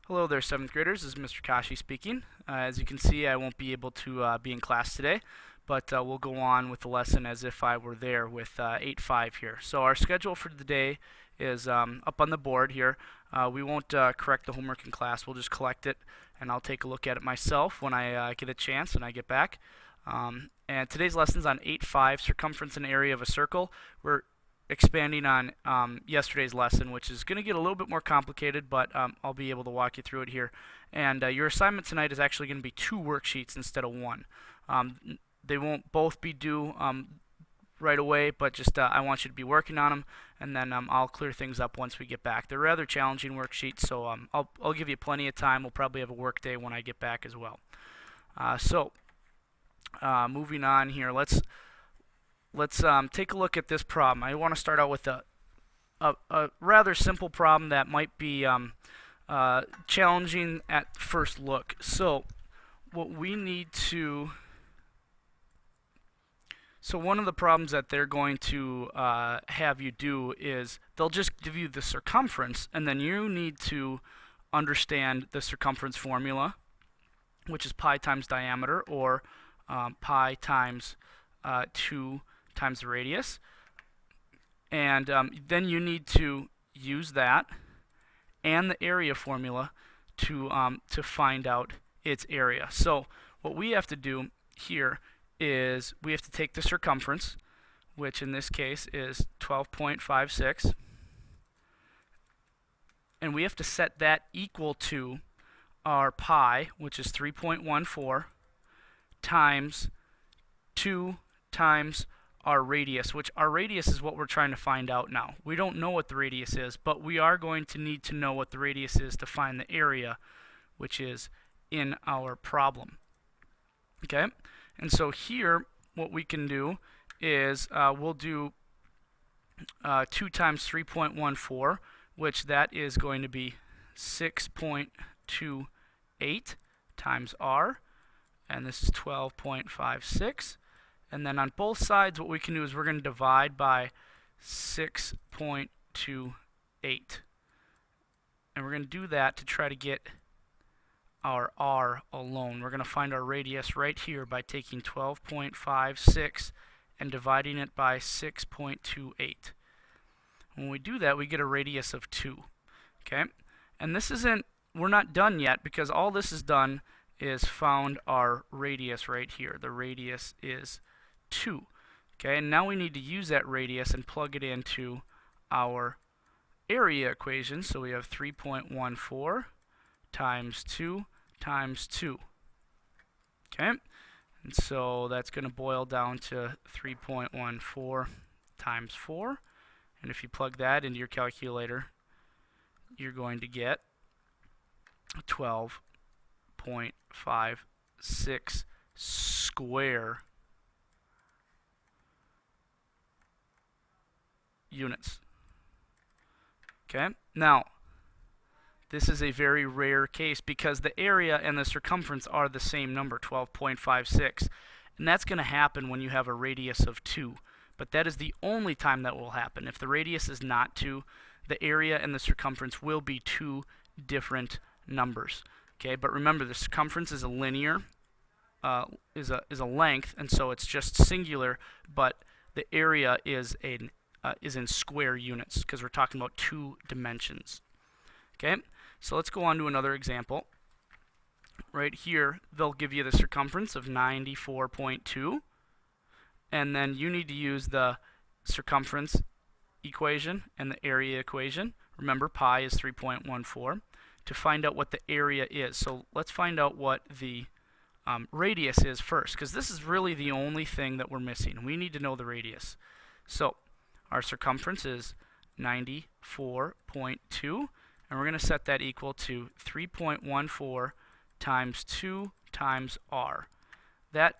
Hello there, 7th graders. This is Mr. Casci speaking. As you can see, I won't be able to be in class today, but we'll go on with the lesson as if I were there with 8-5 here. So our schedule for the day is up on the board here. We won't correct the homework in class. We'll just collect it, and I'll take a look at it myself when I get a chance and I get back. And today's lesson is on 8-5, circumference and area of a circle. We're expanding on yesterday's lesson, which is going to get a little bit more complicated, but I'll be able to walk you through it here. And your assignment tonight is actually going to be 2 worksheets instead of 1. They won't both be due right away, but just I want you to be working on them, and then I'll clear things up once we get back. They're rather challenging worksheets, so I'll give you plenty of time. We'll probably have a work day when I get back as well. Moving on here, let's take a look at this problem. I want to start out with a rather simple problem that might be challenging at first look. So what we need to, so one of the problems that they're going to have you do is they'll just give you the circumference, and then you need to understand the circumference formula, which is pi times diameter, or pi times 2 times the radius, and then you need to use that and the area formula to find out its area. So what we have to do here is we have to take the circumference, which in this case is 12.56, and we have to set that equal to our pi, which is 3.14, times 2 times our radius, which our radius is what we're trying to find out now. We don't know what the radius is, but we are going to need to know what the radius is to find the area, which is in our problem. Okay, and so here what we can do is we'll do 2 times 3.14, which that is going to be 6.28 times r, and this is 12.56. And then on both sides, what we can do is we're going to divide by 6.28. And we're going to do that to try to get our r alone. We're going to find our radius right here by taking 12.56 and dividing it by 6.28. When we do that, we get a radius of 2. Okay? And this isn't, we're not done yet, because all this is done is found our radius right here. The radius is 2. Okay, and now we need to use that radius and plug it into our area equation. So we have 3.14 times 2 times 2. Okay, and so that's going to boil down to 3.14 times 4. And if you plug that into your calculator, you're going to get 12.56 square units. Okay, now this is a very rare case because the area and the circumference are the same number, 12.56, and that's going to happen when you have a radius of 2, but that is the only time that will happen. If the radius is not 2, the area and the circumference will be 2 different numbers. Okay, but remember, the circumference is a linear, is a length, and so it's just singular, but the area is in square units because we're talking about 2 dimensions. Okay, so let's go on to another example. Right here, they'll give you the circumference of 94.2, and then you need to use the circumference equation and the area equation. Remember, pi is 3.14, to find out what the area is. So let's find out what the radius is first, because this is really the only thing that we're missing. We need to know the radius. So our circumference is 94.2, and we're going to set that equal to 3.14 times 2 times r. That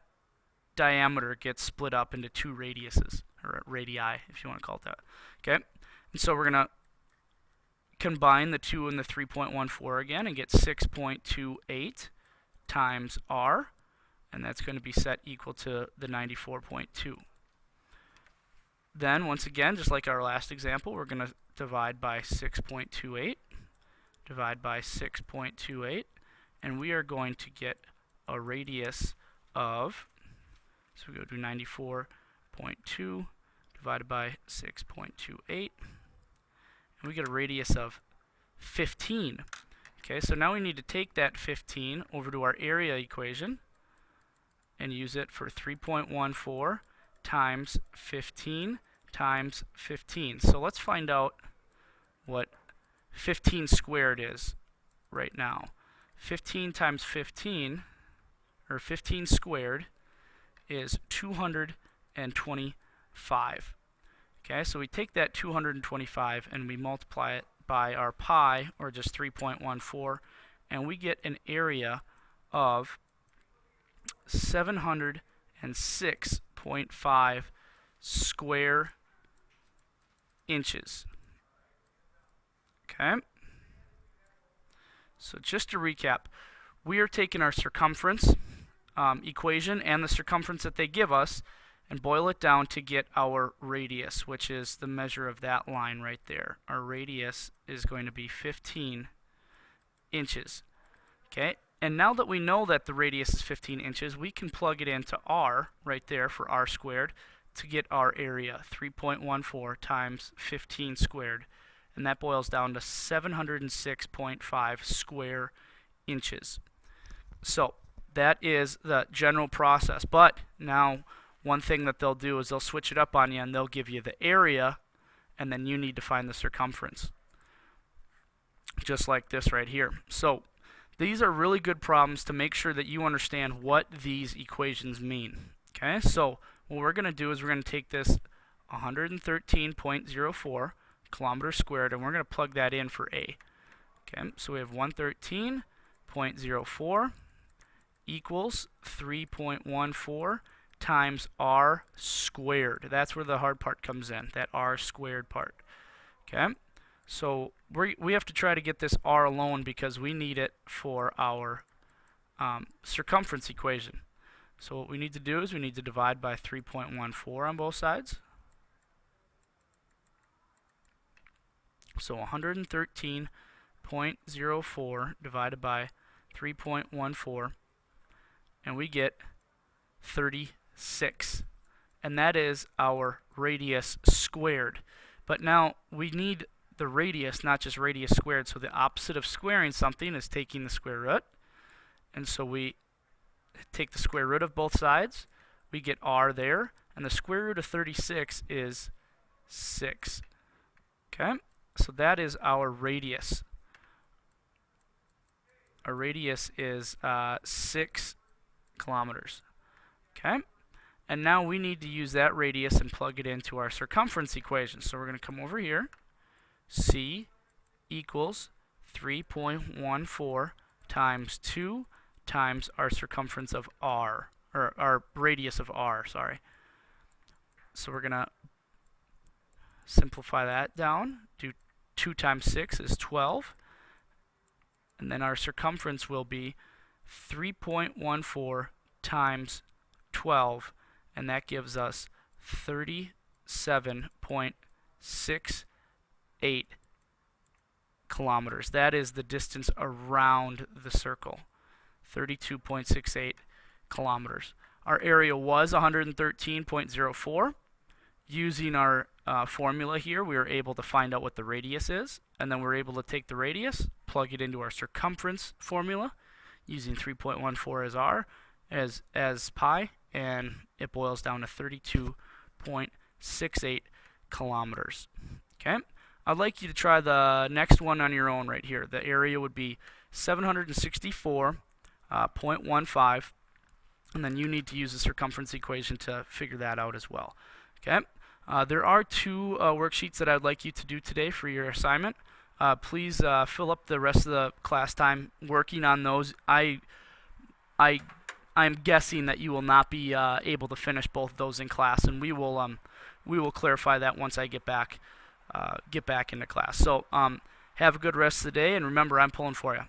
diameter gets split up into 2 radiuses, or radii, if you want to call it that. Okay, and so we're going to combine the 2 and the 3.14 again and get 6.28 times r, and that's going to be set equal to the 94.2. Then, once again, just like our last example, we're going to divide by 6.28 divided by 6.28, and we are going to get a radius of, so we go to 94.2 divided by 6.28, and we get a radius of 15. Okay, so now we need to take that 15 over to our area equation and use it for 3.14 times 15 times 15. So let's find out what 15 squared is right now. 15 times 15, or 15 squared, is 225. Okay, so we take that 225 and we multiply it by our pi, or just 3.14, and we get an area of 706.5 square inches. Okay, so just to recap, we are taking our circumference equation and the circumference that they give us and boil it down to get our radius, which is the measure of that line right there. Our radius is going to be 15 inches. Okay, and now that we know that the radius is 15 inches, we can plug it into r right there for r squared to get our area, 3.14 times 15 squared. And that boils down to 706.5 square inches. So that is the general process. But now one thing that they'll do is they'll switch it up on you and they'll give you the area, and then you need to find the circumference. Just like this right here. So these are really good problems to make sure that you understand what these equations mean. Okay, so what we're going to do is we're going to take this 113.04 kilometers squared, and we're going to plug that in for A. Okay, so we have 113.04 equals 3.14 times r squared. That's where the hard part comes in, that r squared part. Okay, so we have to try to get this r alone because we need it for our circumference equation. So what we need to do is we need to divide by 3.14 on both sides. So 113.04 divided by 3.14, and we get 36. And that is our radius squared. But now we need the radius, not just radius squared. So the opposite of squaring something is taking the square root. And so we take the square root of both sides. We get r there. And the square root of 36 is 6. Okay? So that is our radius. Our radius is 6 kilometers. Okay? And now we need to use that radius and plug it into our circumference equation. So we're going to come over here. C equals 3.14 times 2 times our circumference of r, or our radius of r, sorry. So we're going to simplify that down. Do 2 times 6 is 12. And then our circumference will be 3.14 times 12. And that gives us 37.68 kilometers. That is the distance around the circle. 32.68 kilometers. Our area was 113.04. Using our formula here, we were able to find out what the radius is, and then we're able to take the radius, plug it into our circumference formula, using 3.14 as r, as pi, and it boils down to 32.68 kilometers. Okay, I'd like you to try the next one on your own right here. The area would be 764.15, and then you need to use the circumference equation to figure that out as well. Okay. There are 2 worksheets that I'd like you to do today for your assignment. Please fill up the rest of the class time working on those. I'm guessing that you will not be able to finish both of those in class, and we will clarify that once I get back into class. So have a good rest of the day, and remember, I'm pulling for you.